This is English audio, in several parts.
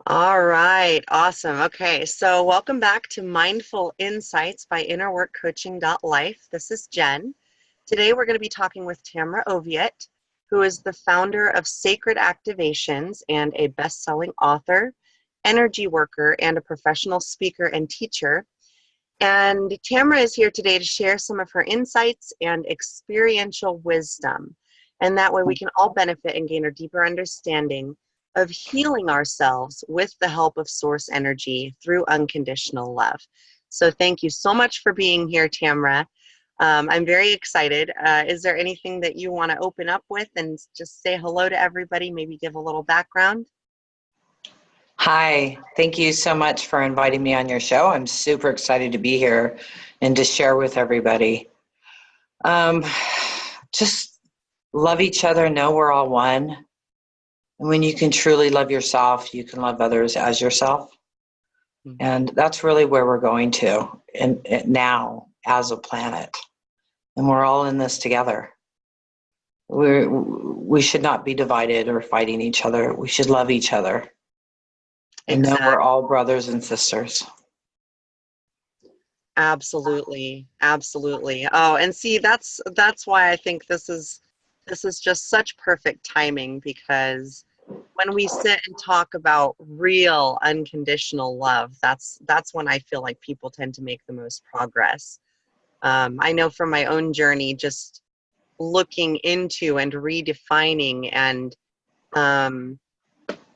All right, awesome. Okay, so welcome back to Mindful Insights by InnerWorkCoaching.life. This is Jen. Today we're going to be talking with Tamra Oviatt, who is the founder of Sacred Activations and a best-selling author, energy worker, and a professional speaker and teacher. And Tamra is here today to share some of her insights and experiential wisdom. And that way we can all benefit and gain a deeper understanding of healing ourselves with the help of source energy through unconditional love. So thank you so much for being here, Tamra. I'm very excited. Is there anything that you want to open up with and just say hello to everybody, maybe give a little background? Hi, thank you so much for inviting me on your show. I'm super excited to be here and to share with everybody. Just love each other, know we're all one. And when you can truly love yourself, you can love others as yourself. And that's really where we're going to and now as a planet. And we're all in this together. We should not be divided or fighting each other. We should love each other. And know we're all brothers and sisters. Absolutely, absolutely. Oh, and see, that's why I think this is just such perfect timing, because when we sit and talk about real unconditional love, that's when I feel like people tend to make the most progress. I know from my own journey, just looking into and redefining and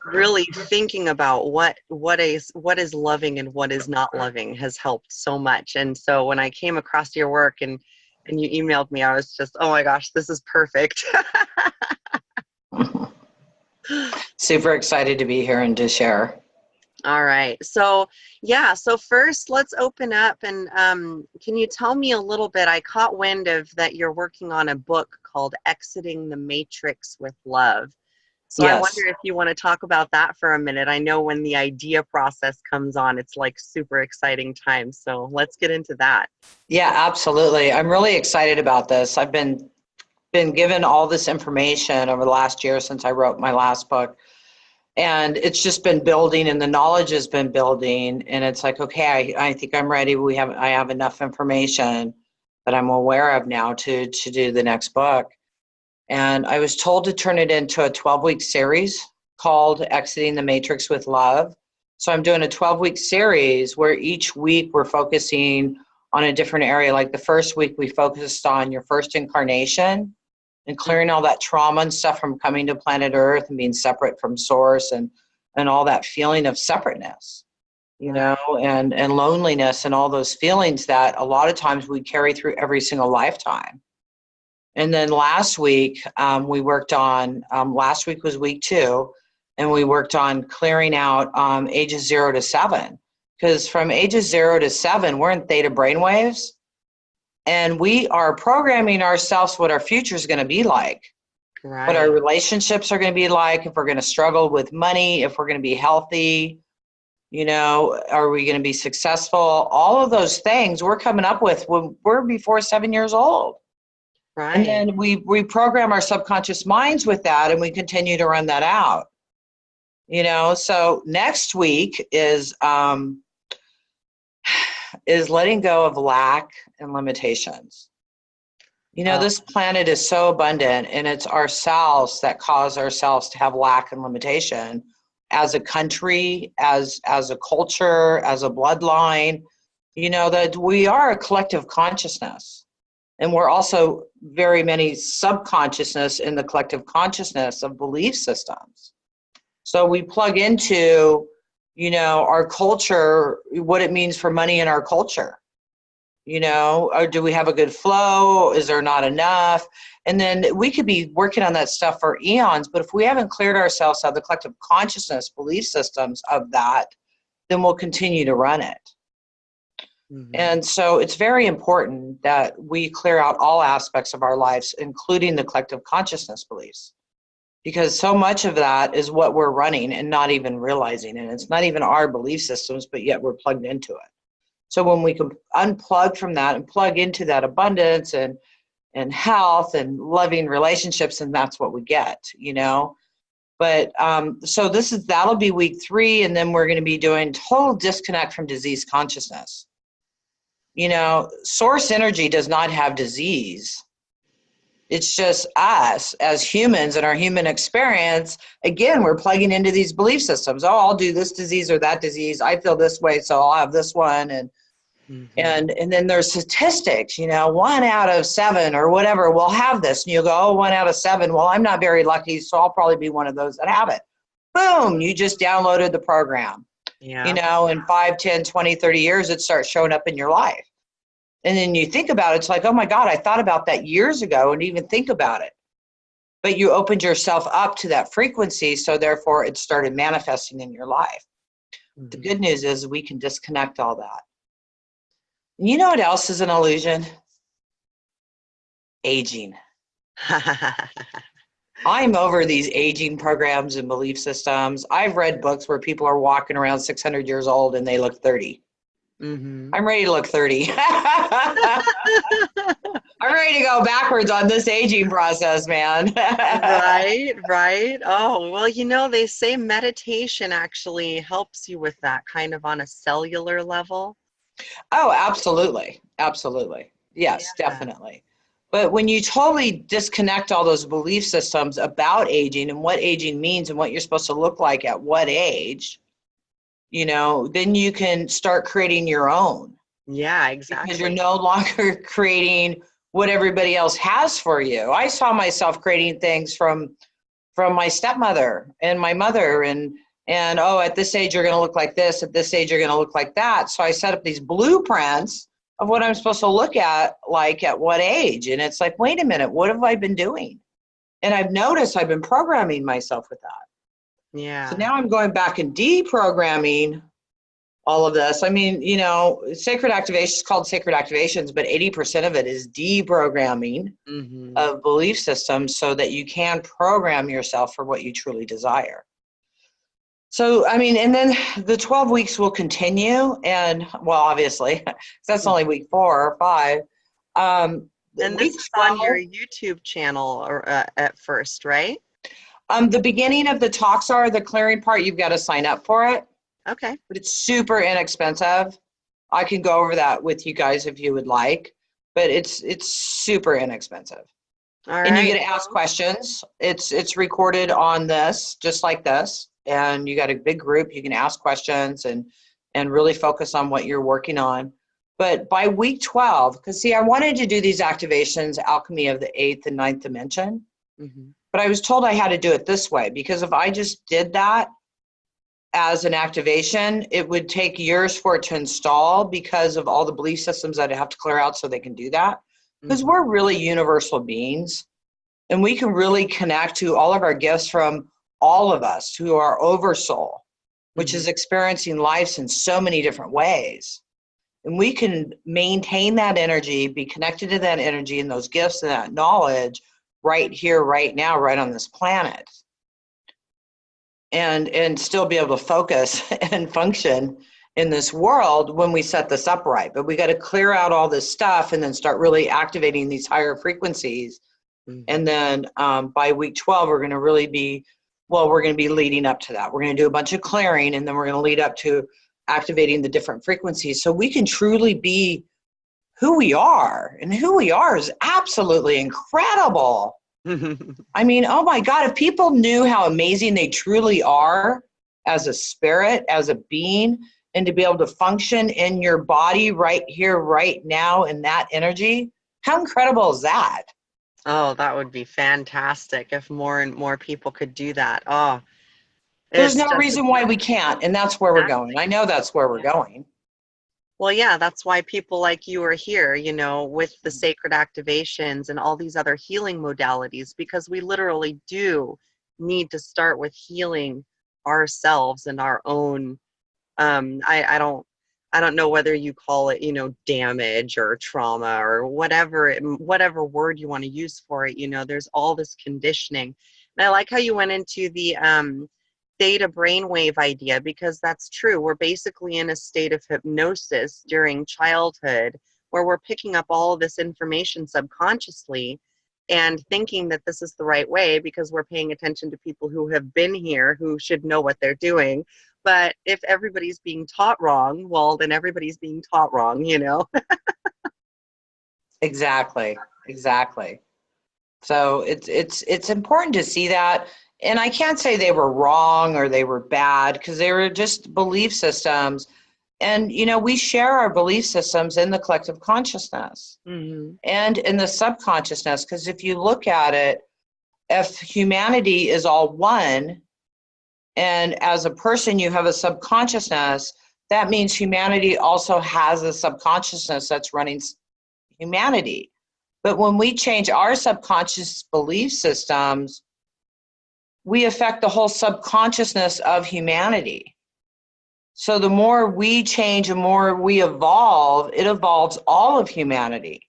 really thinking about what is loving and what is not loving has helped so much. And so when I came across your work and you emailed me, I was just, oh my gosh, this is perfect. Super excited to be here and to share. All right. So yeah, so first let's open up and can you tell me a little bit, I caught wind of that you're working on a book called Exiting the Matrix with Love. So yes. I wonder if you want to talk about that for a minute. I know when the idea process comes on, it's like super exciting time. So let's get into that. Yeah, absolutely. I'm really excited about this. I've been given all this information over the last year since I wrote my last book. And it's just been building and the knowledge has been building. And it's like, okay, I think I'm ready. I have enough information that I'm aware of now to do the next book. And I was told to turn it into a 12-week series called Exiting the Matrix with Love. So I'm doing a 12-week series where each week we're focusing on a different area. Like the first week we focused on your first incarnation and clearing all that trauma and stuff from coming to planet Earth and being separate from source and all that feeling of separateness, you know, and loneliness and all those feelings that a lot of times we carry through every single lifetime. And then last week, we worked on, last week was week 2, and we worked on clearing out ages 0 to 7. Because from ages 0 to 7, we're in theta brainwaves, and we are programming ourselves what our future is going to be like, what our relationships are going to be like, if we're going to struggle with money, if we're going to be healthy, you know, are we going to be successful? All of those things we're coming up with when we're before 7 years old. Right. And then we reprogram our subconscious minds with that, and we continue to run that out. You know, so next week is letting go of lack and limitations. You know, this planet is so abundant, and it's ourselves that cause ourselves to have lack and limitation as a country, as a culture, as a bloodline. You know, that we are a collective consciousness. And we're also very many subconsciousness in the collective consciousness of belief systems. So we plug into, you know, our culture, what it means for money in our culture. You know, or do we have a good flow? Is there not enough? And then we could be working on that stuff for eons, but if we haven't cleared ourselves of the collective consciousness belief systems of that, then we'll continue to run it. And so it's very important that we clear out all aspects of our lives, including the collective consciousness beliefs, because so much of that is what we're running and not even realizing. And it's not even our belief systems, but yet we're plugged into it. So when we can unplug from that and plug into that abundance and health and loving relationships, and that's what we get, you know. But so that'll be week 3, and then we're going to be doing total disconnect from disease consciousness. You know, source energy does not have disease. It's just us as humans and our human experience. Again, we're plugging into these belief systems. Oh, I'll do this disease or that disease. I feel this way, so I'll have this one. And then there's statistics, you know, 1 out of 7 or whatever will have this. And you'll go, oh, 1 out of 7. Well, I'm not very lucky, so I'll probably be one of those that have it. Boom, you just downloaded the program. Yeah. You know, in 5, 10, 20, 30 years, it starts showing up in your life. And then you think about it, it's like, oh my God, I thought about that years ago and didn't even think about it. But you opened yourself up to that frequency, so therefore it started manifesting in your life. The good news is we can disconnect all that. You know what else is an illusion? Aging. I'm over these aging programs and belief systems. I've read books where people are walking around 600 years old and they look 30. I'm ready to look 30. I'm ready to go backwards on this aging process, man. Right. Oh, well, you know, they say meditation actually helps you with that kind of on a cellular level. Oh, absolutely. Absolutely. Yes, Yeah. definitely. But when you totally disconnect all those belief systems about aging and what aging means and what you're supposed to look like at what age, you know, then you can start creating your own. Yeah, exactly. Because you're no longer creating what everybody else has for you. I saw myself creating things from my stepmother and my mother and oh, at this age you're going to look like this, at this age you're going to look like that. So I set up these blueprints of what I'm supposed to look at, like at what age. And it's like, wait a minute, what have I been doing? And I've noticed I've been programming myself with that. Yeah. So now I'm going back and deprogramming all of this. I mean, you know, sacred activation is called sacred activations, but 80% of it is deprogramming of belief systems so that you can program yourself for what you truly desire. So, I mean, and then the 12 weeks will continue. And, well, obviously, that's only week 4 or 5. And this week is 12, on your YouTube channel or at first, right? the beginning of the talks are the clearing part. You've got to sign up for it. Okay. But it's super inexpensive. I can go over that with you guys if you would like, but it's super inexpensive. All and right. You get to ask questions. It's recorded on this, just like this, and you got a big group. You can ask questions and really focus on what you're working on. But by week 12, because see, I wanted to do these activations, alchemy of the 8th and 9th dimension, but I was told I had to do it this way, because if I just did that as an activation, it would take years for it to install because of all the belief systems that I have to clear out so they can do that. Because we're really universal beings, and we can really connect to all of our gifts from all of us, to our oversoul, which is experiencing life in so many different ways. And we can maintain that energy, be connected to that energy and those gifts and that knowledge right here, right now, right on this planet. And still be able to focus and function in this world when we set this up right. But we got to clear out all this stuff and then start really activating these higher frequencies. And then by week 12, we're going to really be, we're going to be leading up to that. We're going to do a bunch of clearing, and then we're going to lead up to activating the different frequencies so we can truly be who we are. And who we are is absolutely incredible. I mean, oh my God, if people knew how amazing they truly are as a spirit, as a being, and to be able to function in your body right here, right now, in that energy, how incredible is that? Oh, that would be fantastic if more and more people could do that. Oh, There's no reason why we can't, and that's where we're going. I know that's where we're going. Well, yeah, that's why people like you are here, you know, with the sacred activations and all these other healing modalities, because we literally do need to start with healing ourselves and our own. I don't know whether you call it, you know, damage or trauma or whatever word you want to use for it. You know, there's all this conditioning. And I like how you went into the theta brainwave idea, because that's true. We're basically in a state of hypnosis during childhood where we're picking up all of this information subconsciously, and thinking that this is the right way because we're paying attention to people who have been here who should know what they're doing. But if everybody's being taught wrong, well, then everybody's being taught wrong, you know? Exactly. Exactly. So it's important to see that. And I can't say they were wrong or they were bad, because they were just belief systems. And, we share our belief systems in the collective consciousness Hmm. and in the subconsciousness. Because if you look at it, if humanity is all one, and as a person you have a subconsciousness, that means humanity also has a subconsciousness that's running humanity. But when we change our subconscious belief systems, we affect the whole subconsciousness of humanity. So the more we change, the more we evolve, it evolves all of humanity.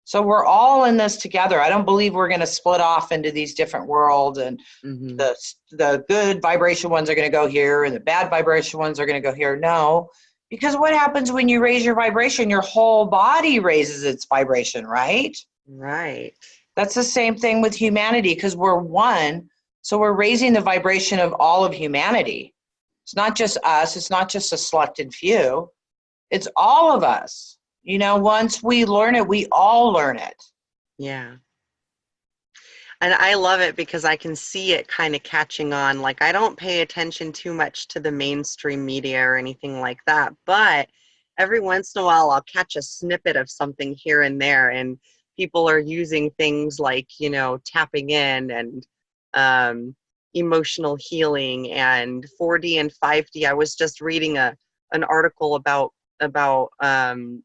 So we're all in this together. I don't believe we're going to split off into these different worlds, and Hmm. the good vibration ones are going to go here and the bad vibration ones are going to go here. No, because what happens when you raise your vibration? Your whole body raises its vibration, right? Right. That's the same thing with humanity, because we're one. So we're raising the vibration of all of humanity. It's not just us. It's not just a selected few. It's all of us. Once we learn it, we all learn it. Yeah. And I love it because I can see it kind of catching on. Like, I don't pay attention too much to the mainstream media or anything like that, but every once in a while I'll catch a snippet of something here and there, and people are using things like, tapping in and um, emotional healing and 4D and 5D. I was just reading an article about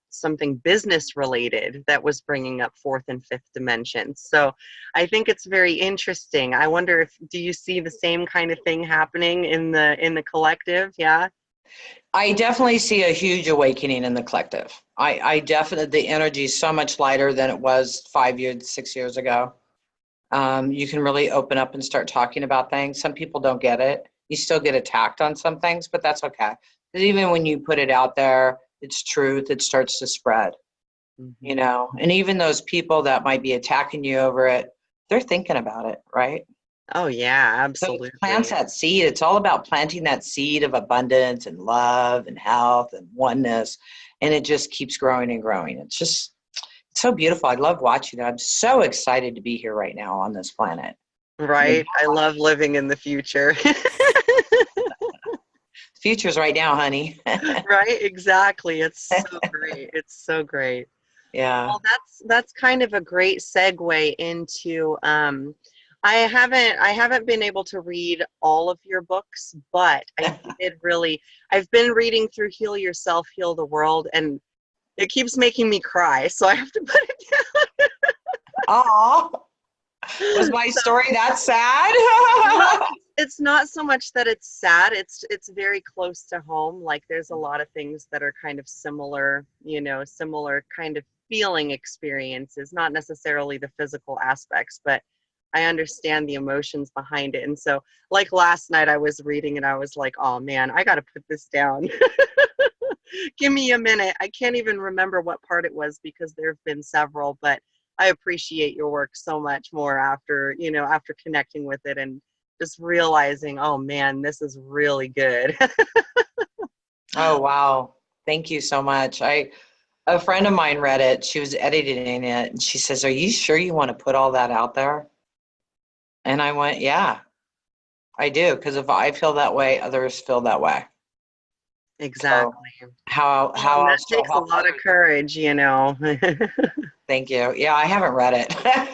something business related that was bringing up fourth and fifth dimensions. So I think it's very interesting. I wonder if do you see the same kind of thing happening in the collective? Yeah. I definitely see a huge awakening in the collective. I definitely, the energy is so much lighter than it was 5 years, 6 years ago. You can really open up and start talking about things. Some people don't get it. You still get attacked on some things, but that's okay. Because even when you put it out there, it's truth, it starts to spread, Hmm. and even those people that might be attacking you over it, they're thinking about it, right? Oh yeah, So it plants absolutely. that seed. It's all about planting that seed of abundance and love and health and oneness. And it just keeps growing and growing. It's so beautiful. I love watching it. I'm so excited to be here right now on this planet. I mean, Right. I love living in the future. future's right now, honey. Right, exactly. It's so great. It's so great. Yeah. Well, that's kind of a great segue into I haven't been able to read all of your books, but I did really I've been reading through Heal Yourself, Heal the World, and it keeps making me cry, so I have to put it Aw, was down. my So story that sad? well, it's not so much that it's sad. It's very close to home. Like there's a lot of things that are kind of similar, similar kind of feeling experiences, not necessarily the physical aspects, but I understand the emotions behind it. And so, like last night, I was reading and I was like, oh man, I got to put this down. Give me a minute. I can't even remember what part it was because there have been several, but I appreciate your work so much more after connecting with it and just realizing, oh man, this is really good. Oh, wow. Thank you so much. A friend of mine read it. She was editing it, and she says, "Are you sure you want to put all that out there?" And I went, "Yeah, I do, because if I feel that way, others feel that way. So Exactly. Well, how and that else do I takes a help lot of others?" courage. Thank you. Yeah, I haven't read it. I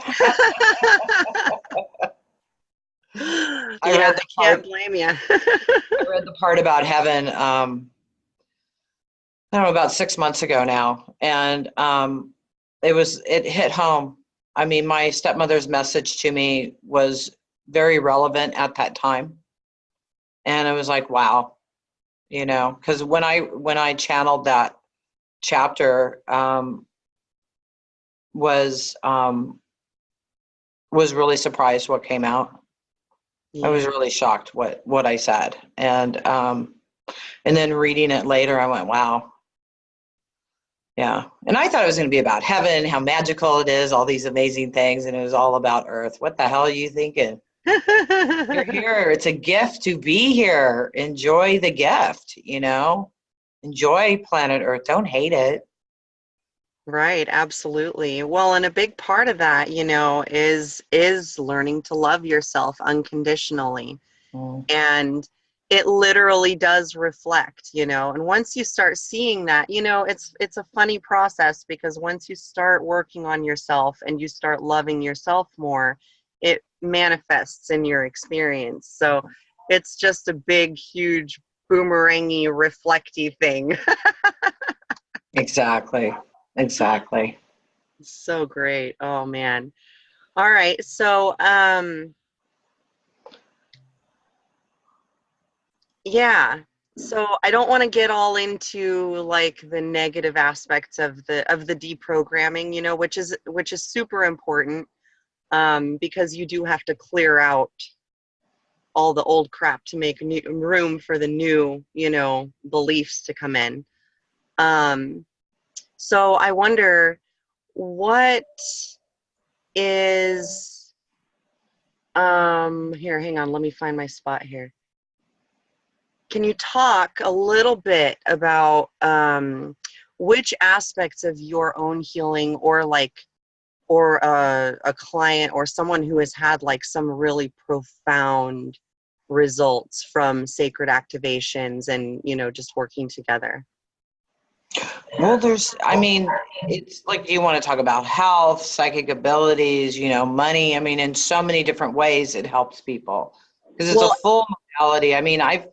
Yeah, read I the can't part. blame you. I read the part about heaven. I don't know, about 6 months ago now, and it hit home. I mean, my stepmother's message to me was very relevant at that time, and I was like, wow, because when I channeled that chapter, was um, was really surprised what came out. I was Yeah. really shocked what I said, and then reading it later, I went, wow. Yeah. And I thought it was going to be about heaven, how magical it is, all these amazing things. And it was all about earth. What the hell are you thinking? You're here. It's a gift to be here. Enjoy the gift, enjoy planet earth. Don't hate it. Right, absolutely. Well, and a big part of that, is learning to love yourself unconditionally. Mm. And it literally does reflect, and once you start seeing that, it's a funny process, because once you start working on yourself and you start loving yourself more, it manifests in your experience. So it's just a big, huge, boomerangy, reflecty thing. Exactly. Exactly. So great. Oh man. All right. So yeah. So I don't want to get all into like the negative aspects of the deprogramming, which is super important, because you do have to clear out all the old crap to make room for the new, beliefs to come in. Um, so I wonder, what is here, hang on, let me find my spot here. Can you talk a little bit about which aspects of your own healing, or a client or someone who has had like some really profound results from sacred activations and, just working together? Well, it's like you want to talk about health, psychic abilities, money. I mean, in so many different ways it helps people because it's a Well, full modality. I mean, I've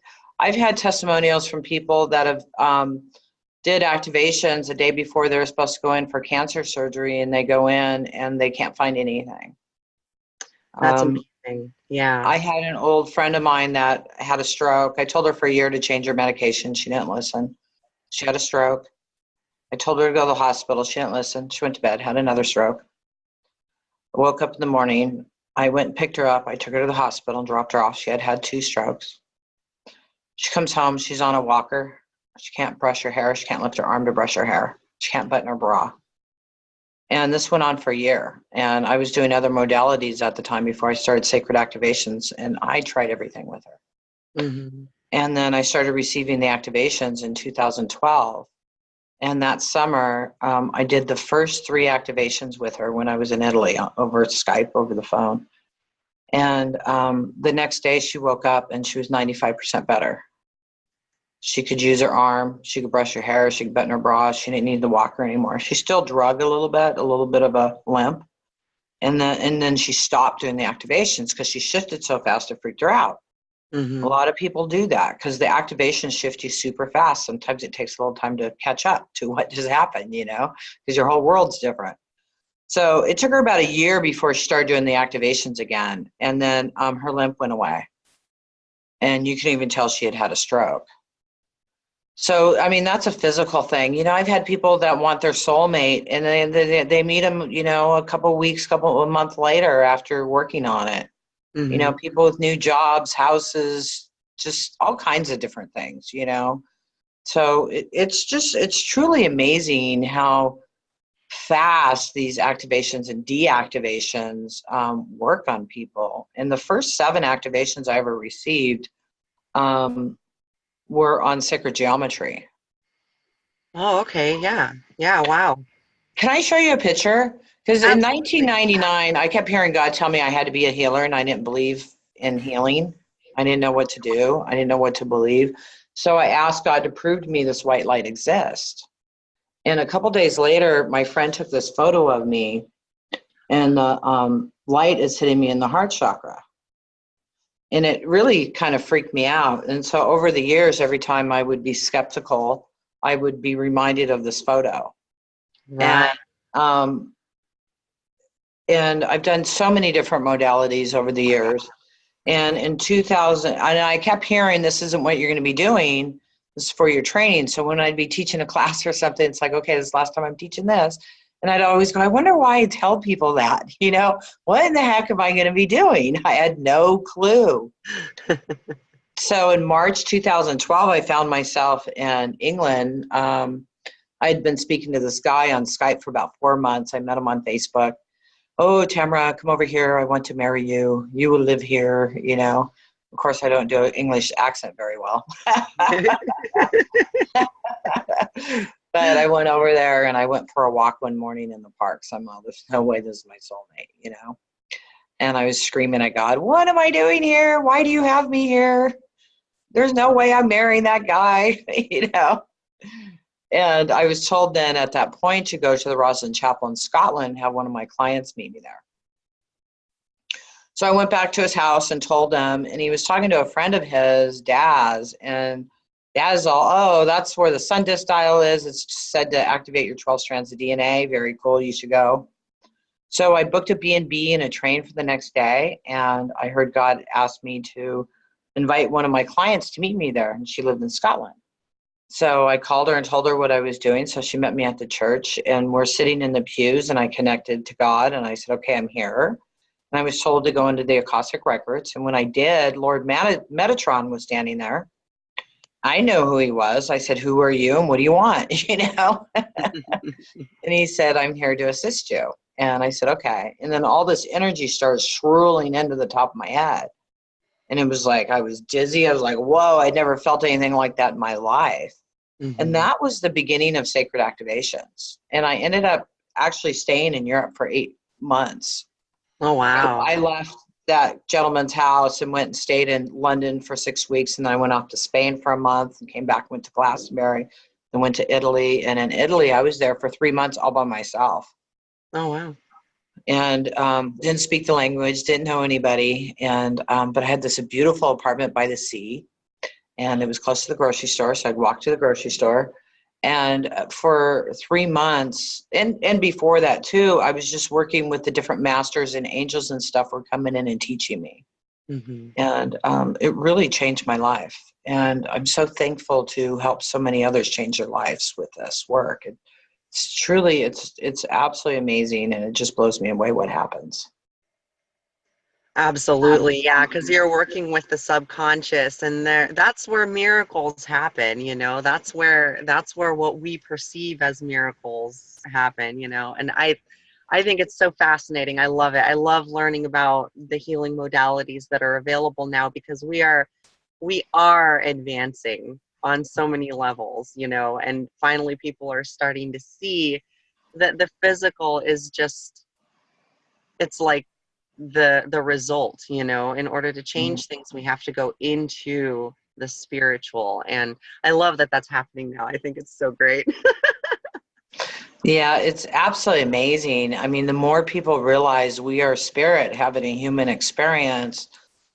had testimonials from people that have did activations the day before they were supposed to go in for cancer surgery, and they go in and they can't find anything. that's Um, amazing. Yeah. I had an old friend of mine that had a stroke. I told her for a year to change her medication. She didn't listen. She had a stroke. I told her to go to the hospital. She didn't listen. She went to bed, had another stroke. I woke up in the morning. I went and picked her up. I took her to the hospital and dropped her off. She had had 2 strokes. She comes home. She's on a walker. She can't brush her hair. She can't lift her arm to brush her hair. She can't button her bra. And this went on for a year. And I was doing other modalities at the time before I started sacred activations. And I tried everything with her. Mm-hmm. And then I started receiving the activations in 2012. And that summer, I did the first 3 activations with her when I was in Italy over Skype, over the phone. And the next day she woke up and she was 95% better. She could use her arm. She could brush her hair. She could button her bra. She didn't need the walker anymore. She still drugged a little bit of a limp. And then she stopped doing the activations because she shifted so fast it freaked her out. A Mm-hmm. lot of people do that because the activations shift you super fast. Sometimes it takes a little time to catch up to what just happened, because your whole world's different. So it took her about a year before she started doing the activations again. And then her limp went away. And you can even tell she had had a stroke. So, I mean, that's a physical thing. I've had people that want their soulmate and they meet them, a couple of weeks, a month later after working on it. Mm-hmm. People with new jobs, houses, just all kinds of different things. So it's truly amazing how fast these activations and deactivations work on people. And the first 7 activations I ever received were on sacred geometry. Oh, okay. Yeah. Yeah. Wow. Can I show you a picture? Because in Absolutely. 1999, I kept hearing God tell me I had to be a healer, and I didn't believe in healing. I didn't know what to do. I didn't know what to believe. So I asked God to prove to me this white light exists. And a couple days later, my friend took this photo of me, and the light is hitting me in the heart chakra. And it really kind of freaked me out. And so over the years, every time I would be skeptical, I would be reminded of this photo. And Right. um, and I've done so many different modalities over the years. And in 2000, and I kept hearing, this isn't what you're going to be doing. This is for your training. So when I'd be teaching a class or something, it's like, okay, this is the last time I'm teaching this. And I'd always go, I wonder why I tell people that, what in the heck am I going to be doing? I had no clue. So in March 2012, I found myself in England. I I had been speaking to this guy on Skype for about 4 months. I met him on Facebook. Oh, Tamra, come over here. I want to marry you. You will live here, you know. Of course, I don't do an English accent very well. But I went over there and I went for a walk one morning in the park. So I'm like, there's no way this is my soulmate, you know. And I was screaming at God, what am I doing here? Why do you have me here? There's no way I'm marrying that guy, you know. And I was told then at that point to go to the Rosalind Chapel in Scotland and have one of my clients meet me there. So I went back to his house and told him, and he was talking to a friend of his, Daz, and Daz all, oh, that's where the sun disk dial is. It's said to activate your 12 strands of DNA. Very cool. You should go. So I booked a B&B and a train for the next day, and I heard God ask me to invite one of my clients to meet me there, and she lived in Scotland. So I called her and told her what I was doing. So she met me at the church, and we're sitting in the pews, and I connected to God, and I said, okay, I'm here. And I was told to go into the Akashic records. And when I did, Lord Metatron was standing there. I know who he was. I said, who are you and what do you want? You know? And he said, I'm here to assist you. And I said, okay. And then all this energy started swirling into the top of my head. And it was like, I was dizzy. I was like, whoa, I'd never felt anything like that in my life. Mm-hmm. And that was the beginning of sacred activations. And I ended up actually staying in Europe for 8 months. Oh, wow. I left that gentleman's house and went and stayed in London for 6 weeks. And then I went off to Spain for a month and came back, went to Glastonbury, and went to Italy. And in Italy, I was there for 3 months all by myself. Oh, wow. And didn't speak the language, didn't know anybody. And but I had this beautiful apartment by the sea, and it was close to the grocery store. So I'd walk to the grocery store. And for 3 months, and before that too, I was just working with the different masters and angels and stuff were coming in and teaching me. Mm-hmm. And it really changed my life. And I'm so thankful to help so many others change their lives with this work. It's truly, it's absolutely amazing. And it just blows me away what happens. Absolutely, yeah, because you're working with the subconscious, and that's where miracles happen, you know. That's where what we perceive as miracles happen, you know. And I think it's so fascinating. I love it. I love learning about the healing modalities that are available now because we are advancing on so many levels, you know, and finally people are starting to see that the physical is just, it's like the result, you know. In order to change things, we have to go into the spiritual, and I love that that's happening now. I think it's so great. Yeah, it's absolutely amazing. I mean, the more people realize we are spirit having a human experience,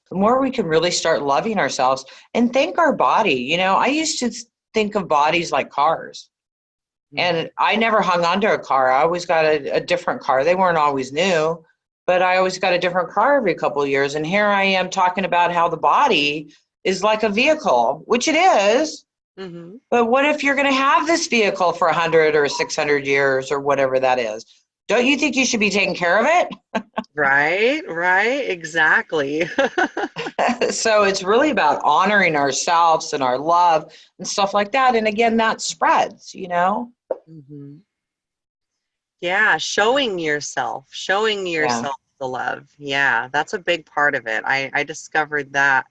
the more we can really start loving ourselves and thank our body. You know, I used to think of bodies like cars, and I never hung onto a car. I always got a different car. They weren't always new, but I always got a different car every couple of years. And here I am talking about how the body is like a vehicle, which it is. Mm-hmm. But what if you're going to have this vehicle for 100 or 600 years or whatever that is? Don't you think you should be taking care of it? Right, exactly. So it's really about honoring ourselves and our love and stuff like that. And again, that spreads, you know? Mm-hmm. Yeah, showing Yeah. yourself the love. Yeah, that's a big part of it. I discovered that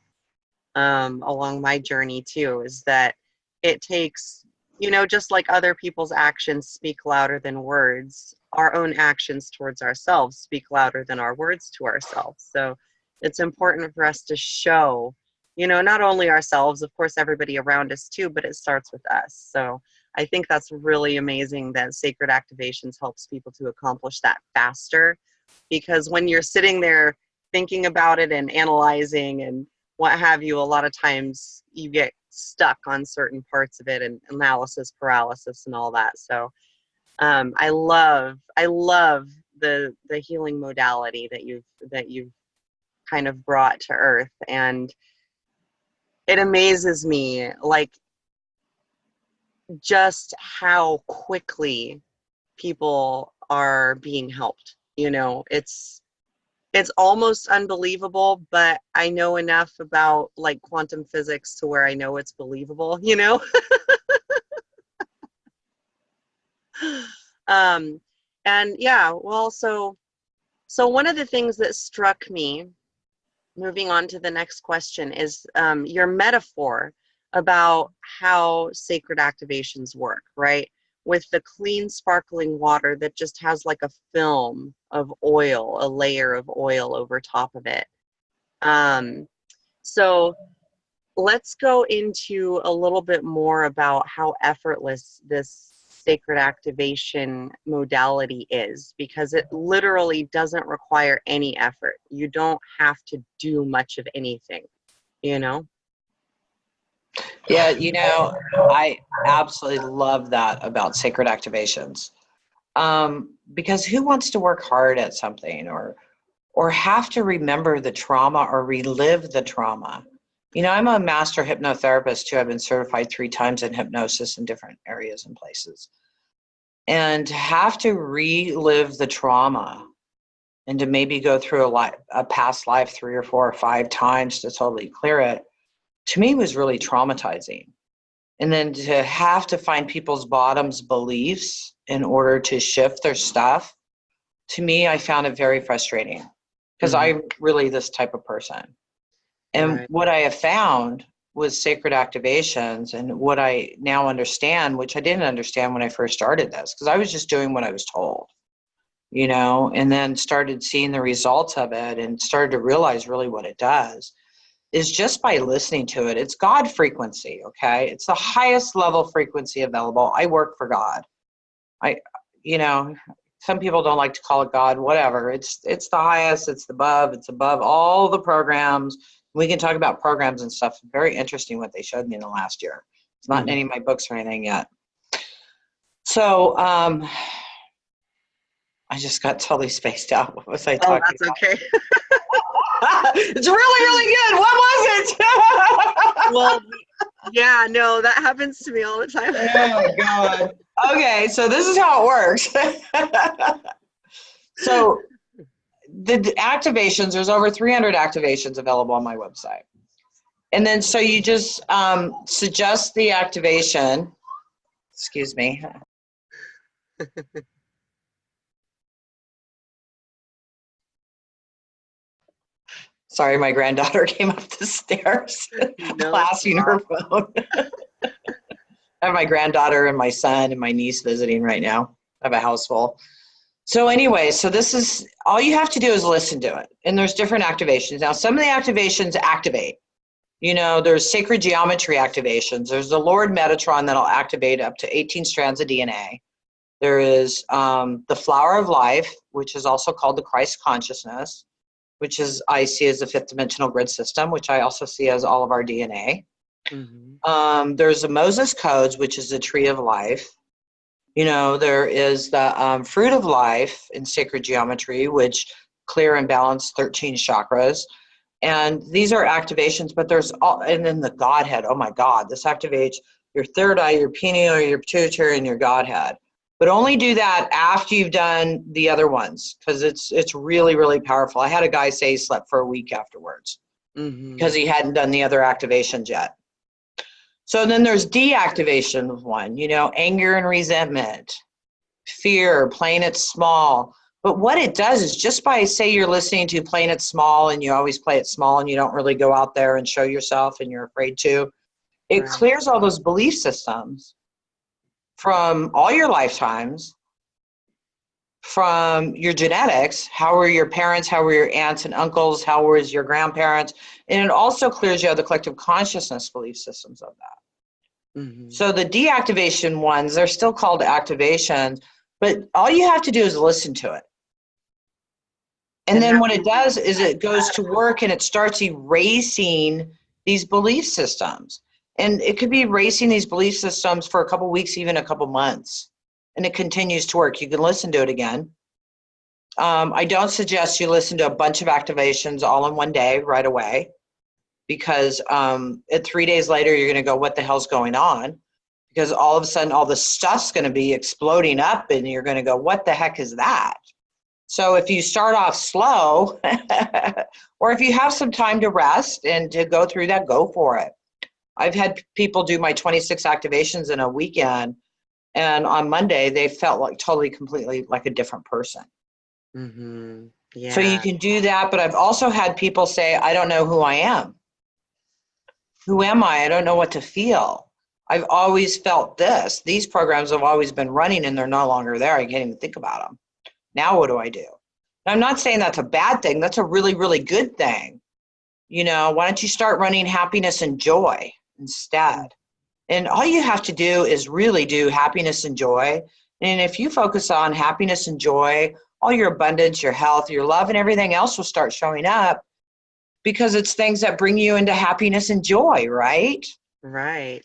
along my journey too, is that it takes, you know, just like other people's actions speak louder than words, our own actions towards ourselves speak louder than our words to ourselves. So it's important for us to show, you know, not only ourselves, of course, everybody around us too, but it starts with us. So I think that's really amazing that Sacred Activations helps people to accomplish that faster, because when you're sitting there thinking about it and analyzing and what have you, a lot of times you get stuck on certain parts of it and analysis paralysis and all that. So I love the healing modality that you've kind of brought to earth, and it amazes me like just how quickly people are being helped. You know, it's almost unbelievable, but I know enough about like quantum physics to where I know it's believable, you know? um, and yeah, well, so one of the things that struck me, moving on to the next question, is your metaphor about how sacred activations work, right? With the clean, sparkling water that just has like a film of oil, a layer of oil over top of it. Um, so let's go into a little bit more about how effortless this sacred activation modality is, because it literally doesn't require any effort. You don't have to do much of anything, you know? Yeah, I absolutely love that about sacred activations. Because who wants to work hard at something or have to remember the trauma or relive the trauma? I'm a master hypnotherapist too. I've been certified 3 times in hypnosis in different areas and places. And to have to relive the trauma and to maybe go through a past life 3 or 4 or 5 times to totally clear it, to me was really traumatizing. And then to have to find people's bottoms beliefs in order to shift their stuff, to me, I found it very frustrating because Mhm. I'm really this type of person. And Right. what I have found with sacred activations and what I now understand, which I didn't understand when I first started this, because I was just doing what I was told, and then started seeing the results of it and started to realize really what it does is just by listening to it. It's God frequency, okay? It's the highest level frequency available. I work for God. I, you know, some people don't like to call it God, whatever. It's the highest, it's above all the programs. We can talk about programs and stuff. Very interesting what they showed me in the last year. It's not in Mhm. any of my books or anything yet. So I just got totally spaced out. What was I Oh, talking that's okay. about? It's really, really good. What was it? Well, yeah, no, that happens to me all the time. Oh my God. Okay, so this is how it works. So the activations, there's over 300 activations available on my website. And then so you just suggest the activation. Excuse me. Sorry, my granddaughter came up the stairs, No blasting her problem. phone. I have my granddaughter and my son and my niece visiting right now. I have a house full. So anyway, so this is, all you have to do is listen to it. And there's different activations. Now, some of the activations activate. There's sacred geometry activations. There's the Lord Metatron that'll activate up to 18 strands of DNA. There is the flower of life, which is also called the Christ consciousness, which is I see as the fifth dimensional grid system, which I also see as all of our DNA. Mhm. There's the Moses codes, which is the tree of life. There is the fruit of life in sacred geometry, which clear and balance 13 chakras. And these are activations, but there's all, and then the Godhead. Oh my God, this activates your third eye, your pineal, your pituitary, and your Godhead. But only do that after you've done the other ones, because it's really, really powerful. I had a guy say he slept for a week afterwards because Mhm. he hadn't done the other activations yet. So then there's deactivation of one, anger and resentment, fear, playing it small. But what it does is just by, say you're listening to playing it small and you always play it small and you don't really go out there and show yourself and you're afraid to, it Right. clears all those belief systems from all your lifetimes, from your genetics. How were your parents? How were your aunts and uncles? How was your grandparents? And it also clears you of the collective consciousness belief systems of that. Mhm. So the deactivation ones, they're still called activations, but all you have to do is listen to it. And And then that what it means does is it goes to work and it starts erasing these belief systems. And it could be erasing these belief systems for a couple weeks, even a couple months. And it continues to work. You can listen to it again. I don't suggest you listen to a bunch of activations all in one day right away, because at 3 days later, you're going to go, what the hell's going on? Because all of a sudden, all the stuff's going to be exploding up and you're going to go, what the heck is that? So if you start off slow, or if you have some time to rest and to go through that, go for it. I've had people do my 26 activations in a weekend And on Monday, they felt like totally, completely like a different person. Mm-hmm. So you Yeah. can do that. But I've also had people say, I don't know who I am. Who am I? I don't know what to feel. I've always felt this. These programs have always been running and they're no longer there. I can't even think about them. Now what do I do? And I'm not saying that's a bad thing. That's a really, really good thing. You know, why don't you start running happiness and joy instead? And all you have to do is really do happiness and joy. And if you focus on happiness and joy, all your abundance, your health, your love, and everything else will start showing up, because it's things that bring you into happiness and joy, right? Right.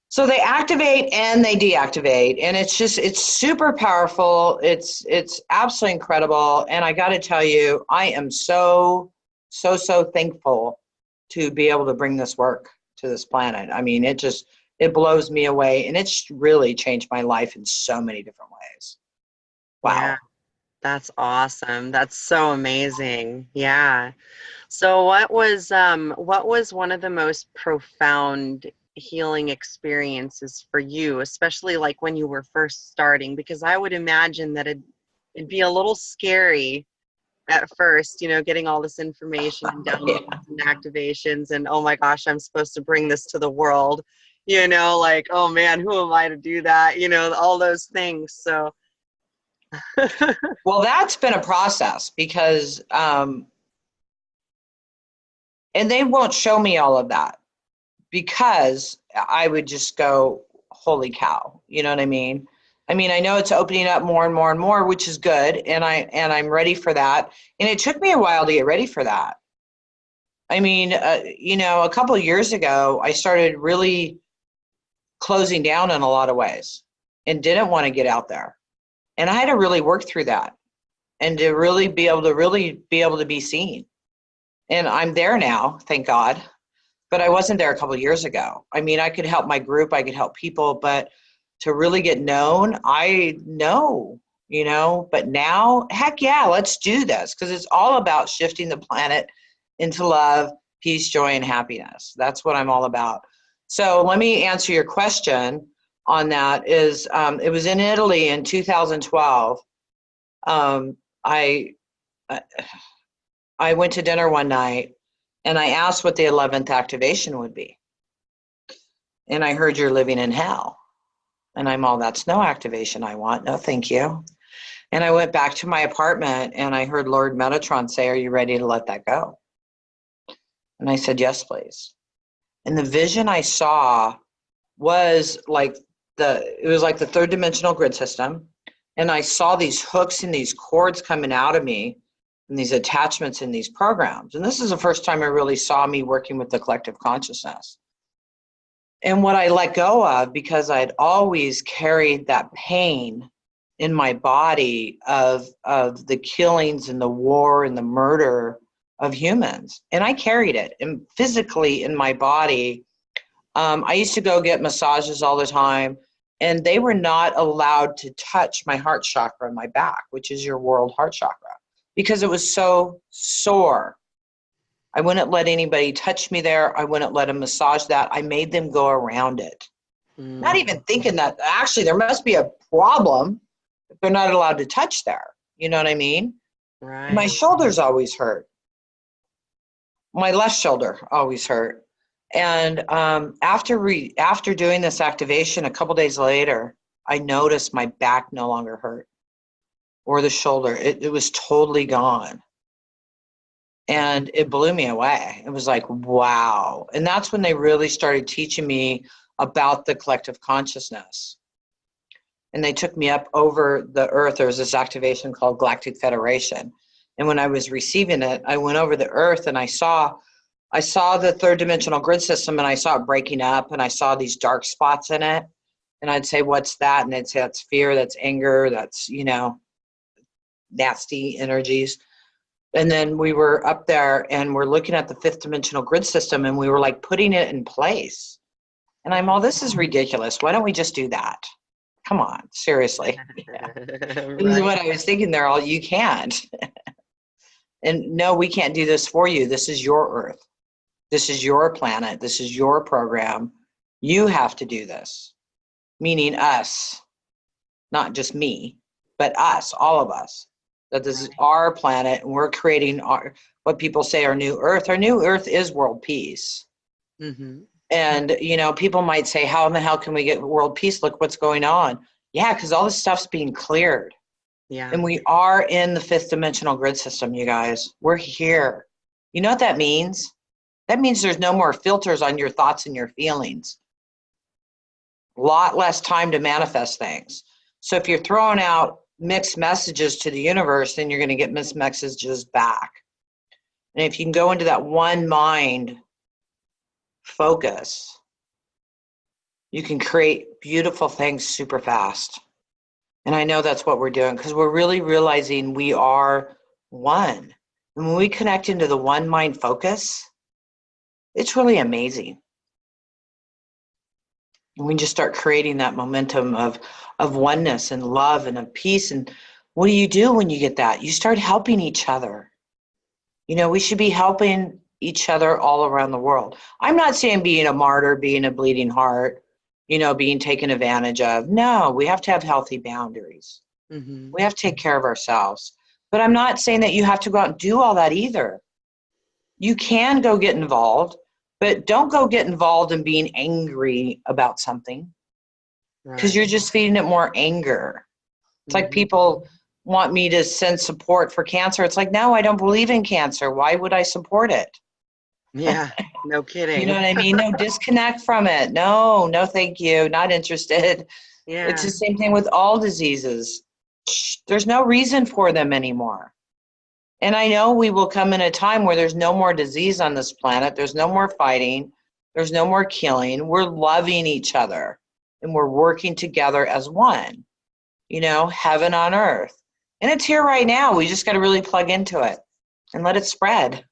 So they activate and they deactivate, and it's super powerful. It's absolutely incredible. And I got to tell you, I am so thankful to be able to bring this work to this planet. I mean, it blows me away, and it's really changed my life in so many different ways. Yeah. Wow. That's awesome. That's so amazing. Yeah. So what was one of the most profound healing experiences for you, especially like when you were first starting? Because I would imagine that it'd be a little scary at first, you know, getting all this information and Yeah. downloads and activations and oh my gosh, I'm supposed to bring this to the world, you know, like, oh man, who am I to do that? You know, all those things. So Well, that's been a process because, and they won't show me all of that, because I would just go, holy cow, you know what I mean? I mean, I know it's opening up more and more and more, which is good, and I'm ready for that. And it took me a while to get ready for that. I mean, you know, a couple of years ago, I started really closing down in a lot of ways and didn't want to get out there. And I had to really work through that and to really be able to be seen. And I'm there now, thank God. But I wasn't there a couple of years ago. I mean, I could help my group, I could help people, but to really get known, I know, you know, but now, heck yeah, let's do this, because it's all about shifting the planet into love, peace, joy, and happiness. That's what I'm all about. So let me answer your question on that is, it was in Italy in 2012. Um, I, I went to dinner one night and I asked what the 11th activation would be. And I heard you're living in hell. And I'm all, that's no activation I want. No, thank you. And I went back to my apartment and I heard Lord Metatron say, are you ready to let that go? And I said, yes, please. And the vision I saw was like it was like the third dimensional grid system. And I saw these hooks and these cords coming out of me and these attachments in these programs. And this is the first time I really saw me working with the collective consciousness. And what I let go of, because I'd always carried that pain in my body of the killings and the war and the murder of humans. And I carried it and physically in my body. I used to go get massages all the time, and they were not allowed to touch my heart chakra in my back, which is your world heart chakra, because it was so sore. I wouldn't let anybody touch me there. I wouldn't let them massage that. I made them go around it. Not mm, even thinking that actually there must be a problem if they're not allowed to touch there. You know what I mean? My right. shoulders always hurt. My left shoulder always hurt. And after doing this activation, a couple days later, I noticed my back no longer hurt, or the shoulder. It was totally gone. And it blew me away. It was like, wow. And that's when they really started teaching me about the collective consciousness. And they took me up over the earth. There was this activation called Galactic Federation. And when I was receiving it, I went over the earth and I saw the third dimensional grid system, and I saw it breaking up, and I saw these dark spots in it. And I'd say, what's that? And they'd say, that's fear, that's anger, that's, you know, nasty energies. And then we were up there and we're looking at the fifth dimensional grid system, and we were like putting it in place. And I'm all, this is ridiculous. Why don't we just do that? Come on, seriously. Yeah. This is Right. what I was thinking there, all, you can't. And no, we can't do this for you. This is your earth. This is your planet. This is your program. You have to do this, meaning us. not just me, but us, all of us, that this is Right. our planet and we're creating what people say our new earth. Our new earth is world peace. Mm-hmm. And, people might say, how in the hell can we get world peace? Look what's going on. Yeah, because all this stuff's being cleared. Yeah. And we are in the fifth dimensional grid system, you guys. We're here. You know what that means? That means there's no more filters on your thoughts and your feelings. A lot less time to manifest things. So if you're throwing out mixed messages to the universe, then you're going to get mixed messages back. And if you can go into that one mind focus, you can create beautiful things super fast. And I know that's what we're doing because we're really realizing we are one. And when we connect into the one mind focus, it's really amazing. And we just start creating that momentum of oneness and love and of peace. And what do you do when you get that? You start helping each other. We should be helping each other all around the world. I'm not saying being a martyr, being a bleeding heart, being taken advantage of. No, we have to have healthy boundaries. Mm-hmm. We have to take care of ourselves. But I'm not saying that you have to go out and do all that either. You can go get involved, but don't go get involved in being angry about something because Right. you're just feeding it more anger. It's like Mm-hmm. people want me to send support for cancer. It's like, no, I don't believe in cancer. Why would I support it? Yeah. No You know kidding. what I mean? No, disconnect from it. No, thank you. Not interested. It's Yeah. the same thing with all diseases. There's no reason for them anymore. And I know we will come in a time where there's no more disease on this planet. There's no more fighting. There's no more killing. We're loving each other and we're working together as one, heaven on earth. And it's here right now. We just got to really plug into it and let it spread.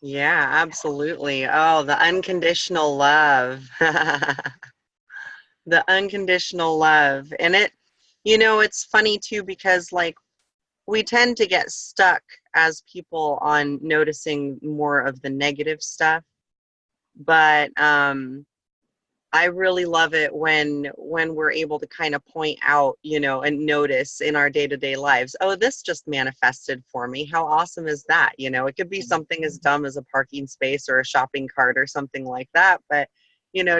Yeah, absolutely. Oh, the unconditional love. The unconditional love. And it's funny too because like we tend to get stuck as people on noticing more of the negative stuff. But I really love it when we're able to kind of point out, and notice in our day-to-day lives, oh, this just manifested for me. How awesome is that? It could be something as dumb as a parking space or a shopping cart or something like that. But,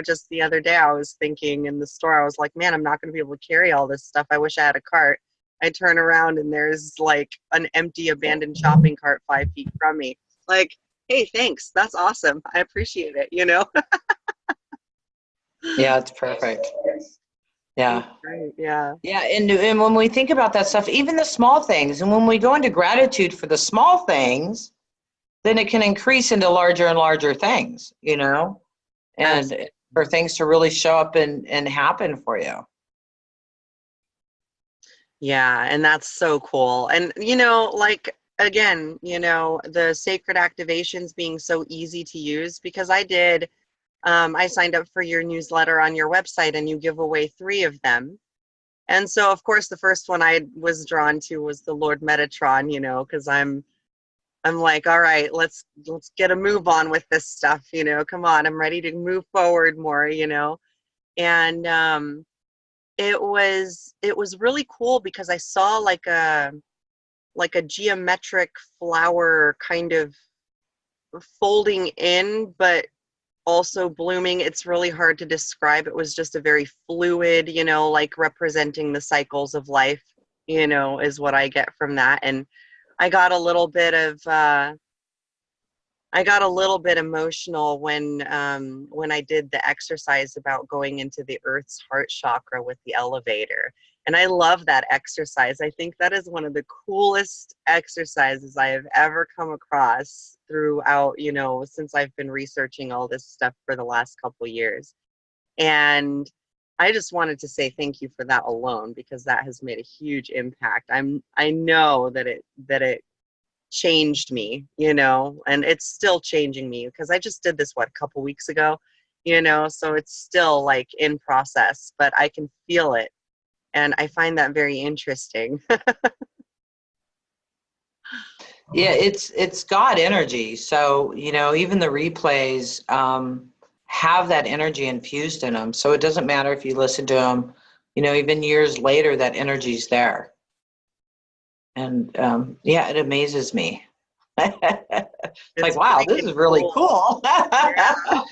just the other day I was thinking in the store, I was like, man, I'm not going to be able to carry all this stuff. I wish I had a cart. I turn around and there's like an empty abandoned shopping cart 5 feet from me. Like, hey, thanks. That's awesome. I appreciate it. Yeah, it's perfect. Yeah. Right. Yeah. Yeah, and when we think about that stuff, even the small things, and when we go into gratitude for the small things, then it can increase into larger and larger things, and for things to really show up and happen for you. Yeah, and that's so cool. And like again, the sacred activations being so easy to use because I signed up for your newsletter on your website and you give away 3 of them. And so of course the first one I was drawn to was the Lord Metatron, because I'm like, all right, let's get a move on with this stuff, come on, I'm ready to move forward more, and it was really cool because I saw like a geometric flower kind of folding in, but also blooming. It's really hard to describe. It was just a very fluid, like representing the cycles of life, is what I get from that. And I got a little bit of I got a little bit emotional when I did the exercise about going into the Earth's heart chakra with the elevator. And I love that exercise. I think that is one of the coolest exercises I have ever come across throughout, since I've been researching all this stuff for the last couple years. And I just wanted to say thank you for that alone because that has made a huge impact. I know that it changed me, and it's still changing me because I just did this, a couple weeks ago, so it's still like in process, but I can feel it. And I find that very interesting. Yeah, it's God energy. So, even the replays have that energy infused in them. So it doesn't matter if you listen to them even years later, that energy's there. And yeah, it amazes me. It's like, It's wow, this freaking is really cool. cool. Yeah.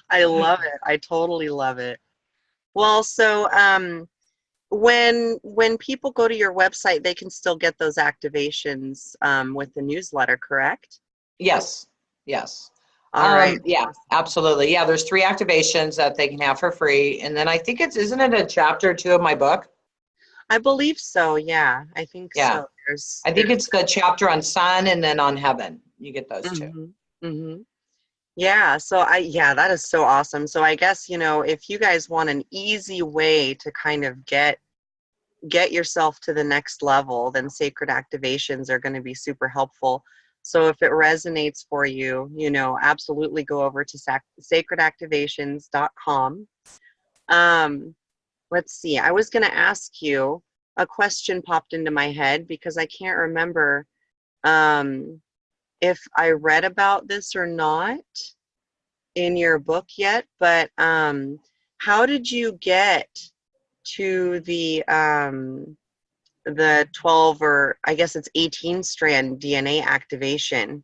I love it. I totally love it. Well, so when people go to your website, they can still get those activations with the newsletter, correct? Yes, yes. All right. Yeah, Awesome. absolutely. Yeah, there's 3 activations that they can have for free. And then I think isn't it a chapter 2 of my book? I believe so. Yeah, I think Yeah. so. I think There's it's the chapter on sun and then on heaven. You get those 2. hmm hmm Yeah, so yeah, that is so awesome. So I guess, if you guys want an easy way to kind of get yourself to the next level, then sacred activations are going to be super helpful. So if it resonates for you, absolutely go over to sacredactivations.com. Um, let's see. I was going to ask you, a question popped into my head because I can't remember um, if I read about this or not in your book yet, but how did you get to the 12, or I guess it's 18 strand DNA activation?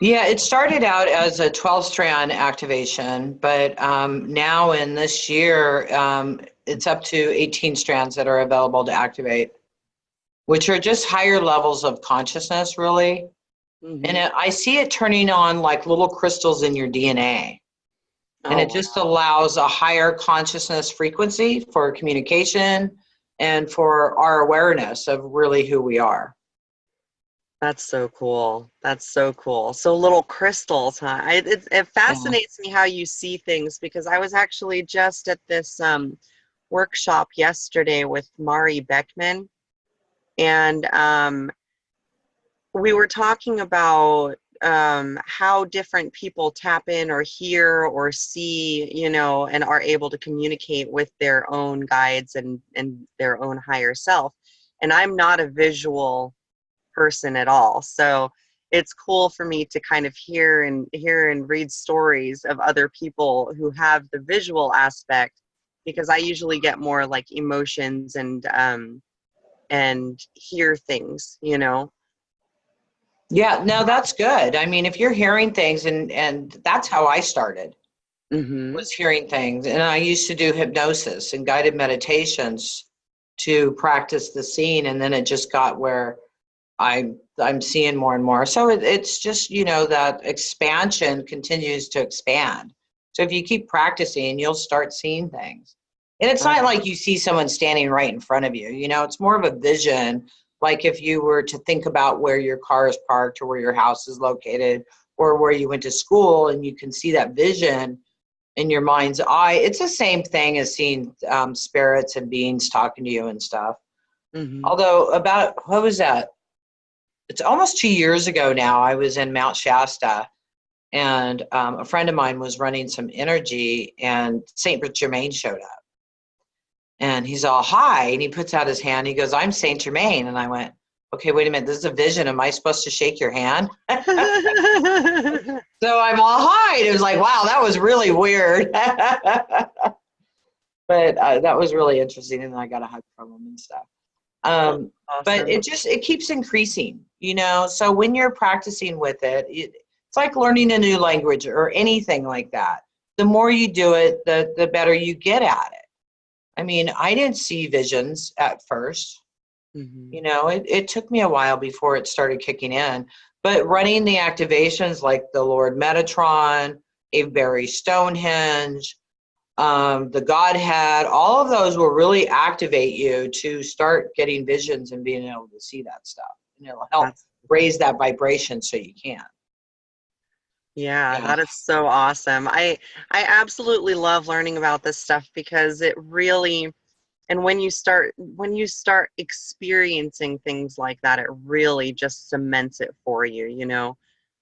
Yeah, it started out as a 12-strand activation, but now in this year, it's up to 18 strands that are available to activate, which are just higher levels of consciousness, really. And Hmm. I see it turning on like little crystals in your DNA. And Oh, it just wow. allows a higher consciousness frequency for communication and for our awareness of really who we are. That's so cool. That's so cool. So little crystals, huh? It Yeah. fascinates me how you see things, because I was actually just at this workshop yesterday with Mari Beckman, and we were talking about how different people tap in or hear or see, and are able to communicate with their own guides and their own higher self. And I'm not a visual person at all. So it's cool for me to kind of hear and read stories of other people who have the visual aspect, because I usually get more like emotions and hear things. Yeah, no, that's good. I mean, if you're hearing things and that's how I started, Mhm. was hearing things. And I used to do hypnosis and guided meditations to practice the scene, and then it just got where I'm seeing more and more. So it's just, that expansion continues to expand. So if you keep practicing, you'll start seeing things. And it's Oh, not like you see someone standing right in front of you. It's more of a vision. Like if you were to think about where your car is parked or where your house is located or where you went to school, and you can see that vision in your mind's eye. It's the same thing as seeing spirits and beings talking to you and stuff. mhm. Although what was that? It's almost 2 years ago now. I was in Mount Shasta, and a friend of mine was running some energy, and Saint Germain showed up. And he's all, hi, and he puts out his hand. He goes, I'm Saint Germain. And I went, okay, wait a minute. This is a vision. Am I supposed to shake your hand? So I'm all, hi. And it was like, wow, that was really weird. But that was really interesting. And then I got a hug from him and stuff. But Awesome. it keeps increasing. So when you're practicing with it's like learning a new language or anything like that. The more you do it, the better you get at it. I mean, I didn't see visions at first. Mhm. It took me a while before it started kicking in. But running the activations like the Lord Metatron, Avebury Stonehenge, the Godhead, all of those will really activate you to start getting visions and being able to see that stuff. And it'll help That's raise that vibration so you can. Yeah, Yeah. that is so awesome. I absolutely love learning about this stuff, because it really, and when you start experiencing things like that, it really just cements it for you.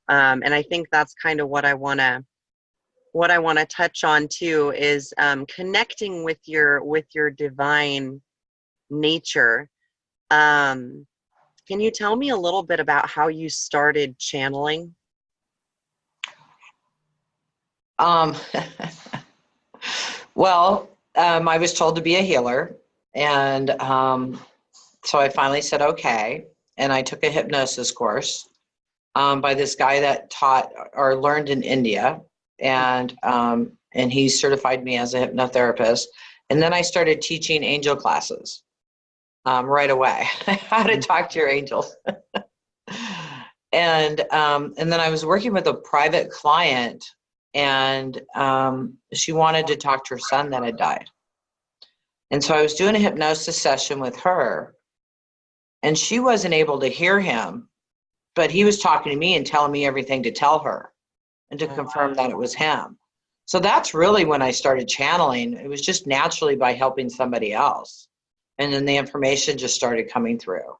And I think that's kind of what I want to touch on too, is connecting with your divine nature. Um, can you tell me a little bit about how you started channeling? Um, Well, I was told to be a healer, and so I finally said okay, and I took a hypnosis course by this guy that taught or learned in India, and he certified me as a hypnotherapist. And then I started teaching angel classes right away, how to talk to your angels. And then I was working with a private client, and she wanted to talk to her son that had died. And so I was doing a hypnosis session with her, and she wasn't able to hear him, but he was talking to me and telling me everything to tell her and to confirm that it was him. So that's really when I started channeling. It was just naturally by helping somebody else. And then the information just started coming through.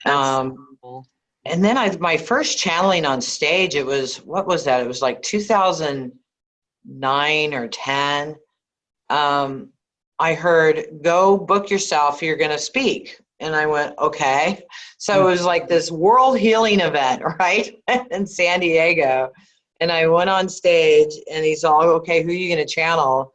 That's cool. And then my first channeling on stage, what was that? It was like 2009 or 10. I heard, go book yourself, you're going to speak. And I went, okay. So it was like this world healing event, right? In San Diego. And I went on stage, and he's all, okay, who are you going to channel?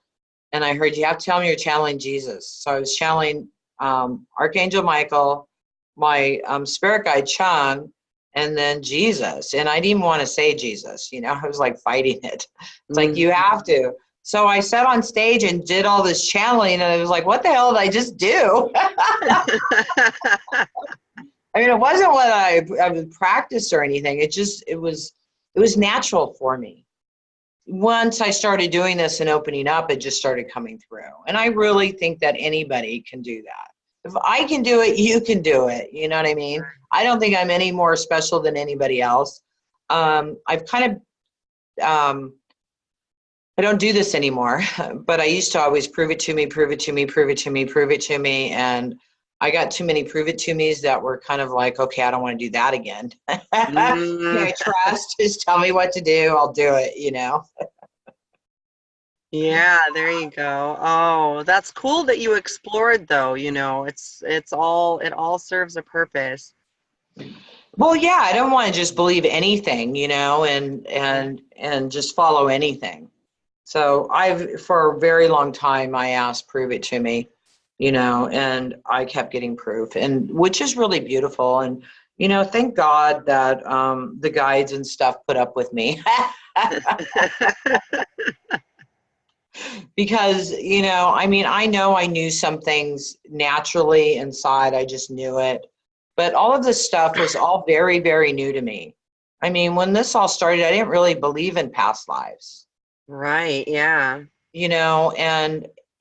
And I heard, you have to tell me you're channeling Jesus. So I was channeling Archangel Michael, my spirit guide Chung, and then Jesus. And I didn't want to say Jesus, I was like fighting it. It's like, you have to. So I sat on stage and did all this channeling, and I was like, what the hell did I just do? I mean, it wasn't what I practiced or anything. It was natural for me. Once I started doing this and opening up, it just started coming through. And I really think that anybody can do that. If I can do it, you can do it. You know what I mean? I don't think I'm any more special than anybody else. I've kind of, I don't do this anymore, but I used to always prove it to me, prove it to me, prove it to me, prove it to me. And I got too many prove it to me's that were kind of like, okay, I don't want to do that again. I trust, just tell me what to do. I'll do it, Yeah, there you go. Oh, that's cool that you explored though, it all serves a purpose. Well, yeah, I don't want to just believe anything, and just follow anything. So for a very long time, I asked, prove it to me, and I kept getting proof, and which is really beautiful. And, thank God that the guides and stuff put up with me. Because, I know I knew some things naturally inside. I just knew it. But all of this stuff was all very, very new to me. I mean, when this all started, I didn't really believe in past lives. Right, yeah.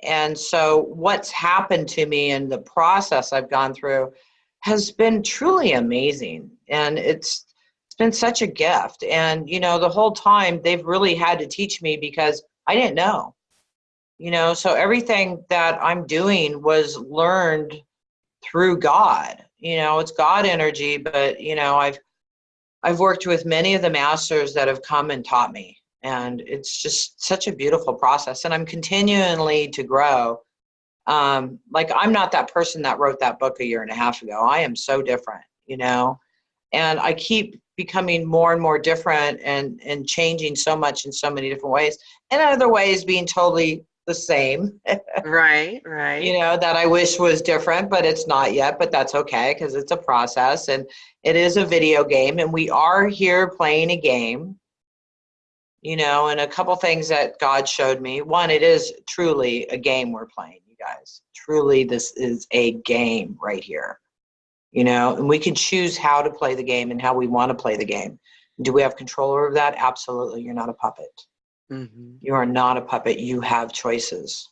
And so what's happened to me and the process I've gone through has been truly amazing. And it's been such a gift. And, the whole time they've really had to teach me because I didn't know, so everything that I'm doing was learned through God. It's God energy, but, I've worked with many of the masters that have come and taught me. And it's just such a beautiful process. And I'm continually to grow. Like, I'm not that person that wrote that book a year and a half ago. I am so different, and I keep becoming more and more different and changing so much in so many different ways. And in other ways being totally the same. Right. That I wish was different, but it's not yet, but that's okay because it's a process, and it is a video game, and we are here playing a game. And a couple things that God showed me. One, it is truly a game we're playing, you guys. Truly, this is a game right here. And we can choose how to play the game and how we want to play the game. Do we have control over that? Absolutely. You're not a puppet. Mm-hmm. You are not a puppet. You have choices.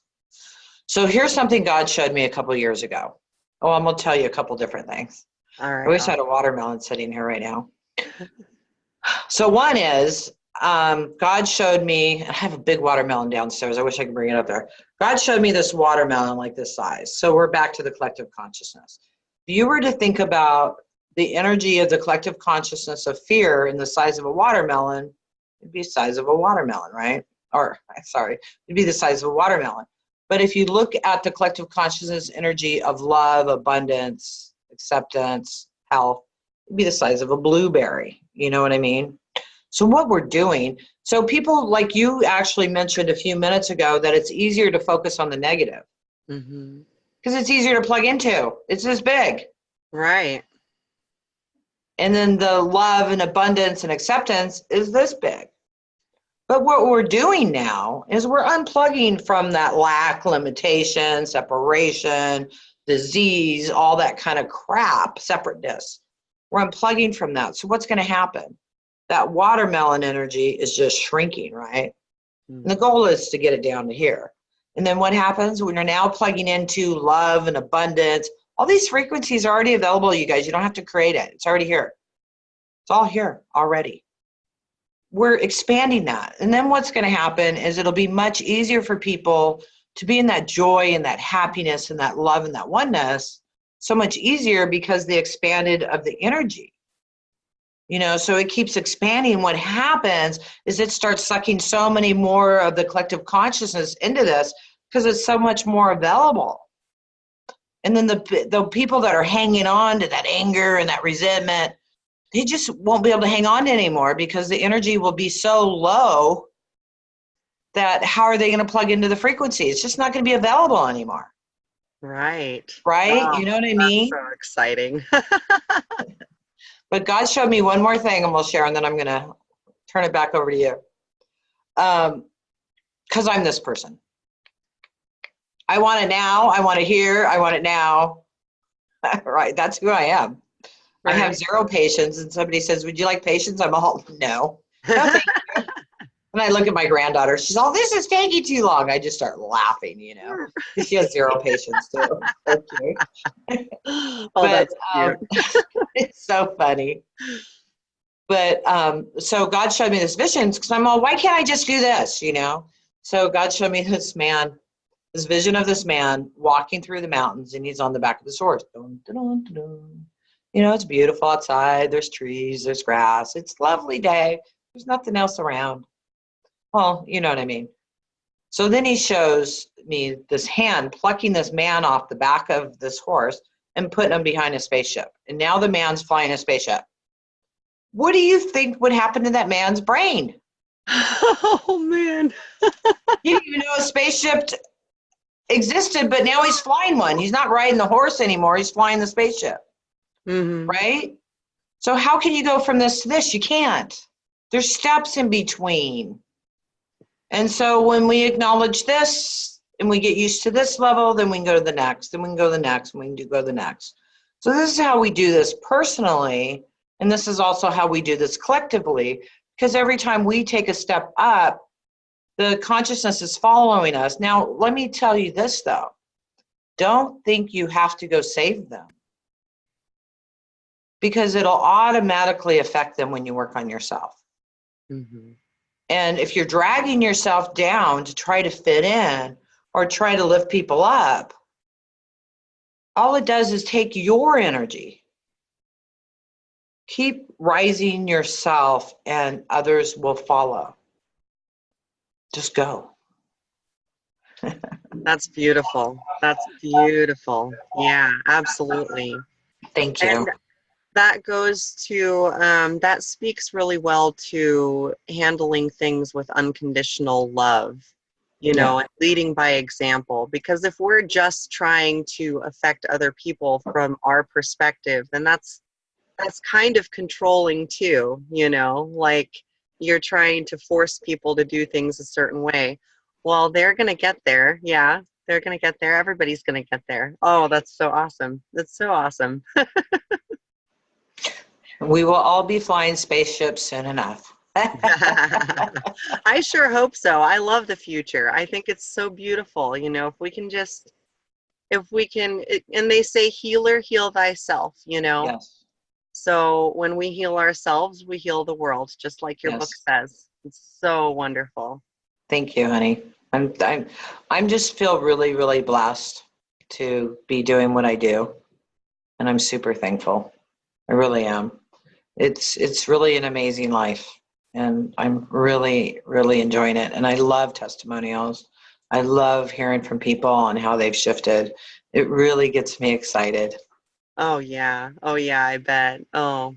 So here's something God showed me a couple years ago. Oh, I'm going to tell you a couple different things. All right. I wish I had a watermelon sitting here right now. So one is, God showed me, I have a big watermelon downstairs. I wish I could bring it up there. God showed me this watermelon like this size. So we're back to the collective consciousness. If you were to think about the energy of the collective consciousness of fear in the size of a watermelon, it'd be the size of a watermelon, right? It'd be the size of a watermelon. But if you look at the collective consciousness energy of love, abundance, acceptance, health, it'd be the size of a blueberry. You know what I mean? So what we're doing, so people like you actually mentioned a few minutes ago that it's easier to focus on the negative Mm-hmm. because it's easier to plug into. It's this big. Right. And then the love and abundance and acceptance is this big. But what we're doing now is we're unplugging from that lack, limitation, separation, disease, all that kind of crap, separateness. We're unplugging from that. So what's going to happen? That watermelon energy is just shrinking, right? And the goal is to get it down to here. And then what happens when you're now plugging into love and abundance? All these frequencies are already available, you guys. You don't have to create it. It's already here. It's all here already. We're expanding that. And then what's going to happen is it'll be much easier for people to be in that joy and that happiness and that love and that oneness. So much easier because they expanded of the energy. You know, so it keeps expanding. What happens is it starts sucking so many more of the collective consciousness into this because it's so much more available. And then the people that are hanging on to that anger and that resentment, they just won't be able to hang on to anymore because the energy will be so low that how are they going to plug into the frequency? It's just not going to be available anymore. Right. Right? Oh, You know what I that's mean? so exciting. But God showed me one more thing, and we'll share, and then I'm going to turn it back over to you. Because I'm this person. I want it now. I want it here. I want it now. Right? That's who I am. Right. I have zero patience, and somebody says, "Would you like patience?" I'm all, no. No, thank you. And I look at my granddaughter. She's all, "This is taking too long." I just start laughing, you know. She has zero patience too. So cute. Oh, But that's cute. it's so funny. But so God showed me this vision because I'm all, why can't I just do this, you know? So God showed me this man, this vision of this man walking through the mountains, and he's on the back of his horse. Dun, dun, dun, dun, dun. You know, it's beautiful outside. There's trees, there's grass. It's a lovely day. There's nothing else around. Well, you know what I mean. So then he shows me this hand plucking this man off the back of this horse and putting him behind a spaceship. And now the man's flying a spaceship. What do you think would happen to that man's brain? Oh, man. He didn't even know a spaceship existed, but now he's flying one. He's not riding the horse anymore. He's flying the spaceship, Mm-hmm. right? So how can you go from this to this? You can't. There's steps in between. And so when we acknowledge this and we get used to this level, then we can go to the next, then we can go to the next, and we can go to the next. So this is how we do this personally, and this is also how we do this collectively, because every time we take a step up, the consciousness is following us. Now, let me tell you this, though. Don't think you have to go save them, because it'll automatically affect them when you work on yourself. Mm-hmm. And if you're dragging yourself down to try to fit in or try to lift people up, all it does is take your energy. Keep rising yourself and others will follow. Just go. That's beautiful. That's beautiful. Yeah, absolutely. Thank you. And that goes to, that speaks really well to handling things with unconditional love, you know, Yeah. and leading by example. Because if we're just trying to affect other people from our perspective, then that's kind of controlling too, you know, like you're trying to force people to do things a certain way. Well, they're going to get there. Yeah, they're going to get there. Everybody's going to get there. Oh, that's so awesome. That's so awesome. We will all be flying spaceships soon enough. I sure hope so. I love the future. I think it's so beautiful. You know, if we can just, if we can, and they say, healer, heal thyself, you know? Yes. So when we heal ourselves, we heal the world, just like your book Yes. says. It's so wonderful. Thank you, honey. I'm just feel really, really blessed to be doing what I do. And I'm super thankful. I really am. It's really an amazing life. And I'm really, really enjoying it. And I love testimonials. I love hearing from people on how they've shifted. It really gets me excited. Oh yeah. Oh yeah, I bet. Oh,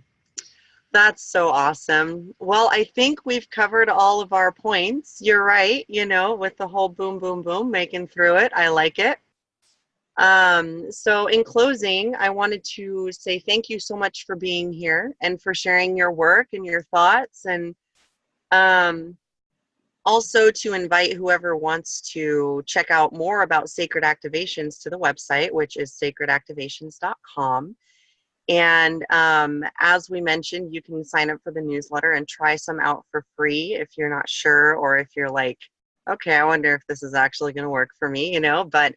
That's so awesome. Well, I think we've covered all of our points. You're right, with the whole boom, boom, boom, making through it. I like it. So in closing, I wanted to say thank you so much for being here and for sharing your work and your thoughts, and um, also to invite whoever wants to check out more about Sacred Activations to the website, which is sacredactivations.com. And as we mentioned, you can sign up for the newsletter and try some out for free if you're not sure, or if you're like, okay, I wonder if this is actually going to work for me, but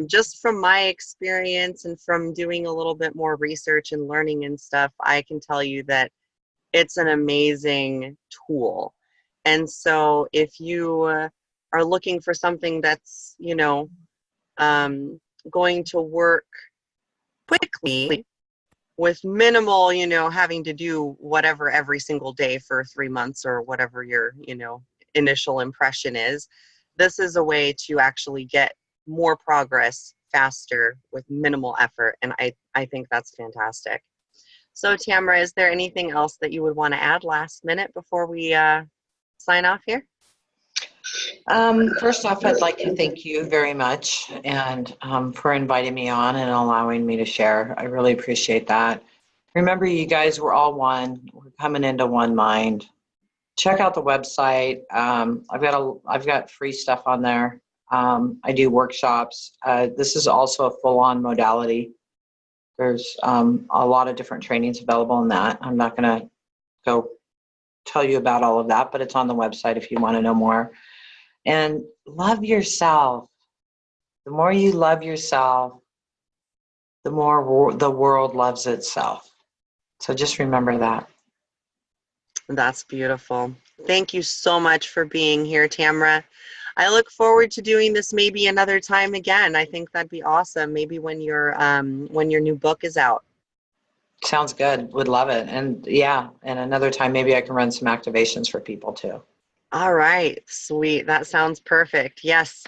just from my experience and from doing a little bit more research and learning and stuff, I can tell you that it's an amazing tool. And so if you are looking for something that's, going to work quickly with minimal, having to do whatever every single day for 3 months or whatever your, initial impression is, this is a way to actually get more progress faster with minimal effort. And I think that's fantastic. So Tamra, is there anything else that you would want to add last minute before we sign off here? First off, I'd like to thank you very much and for inviting me on and allowing me to share. I really appreciate that. Remember, you guys, we're all one. We're coming into one mind. Check out the website. I've got free stuff on there. I do workshops. This is also a full-on modality. There's a lot of different trainings available in that. I'm not going to go tell you about all of that, but it's on the website if you want to know more. And love yourself. The more you love yourself, the more the world loves itself. So just remember that. That's beautiful. Thank you so much for being here, Tamra. I look forward to doing this maybe another time again. I think that'd be awesome. Maybe when your new book is out. Sounds good. Would love it. And yeah, and another time maybe I can run some activations for people too. All right, sweet. That sounds perfect. Yes.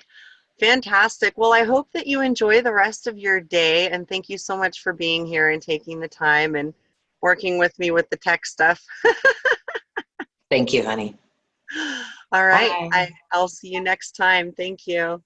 Fantastic. Well, I hope that you enjoy the rest of your day, and thank you so much for being here and taking the time and working with me with the tech stuff. Thank you, honey. All right. Bye. I'll see you next time. Thank you.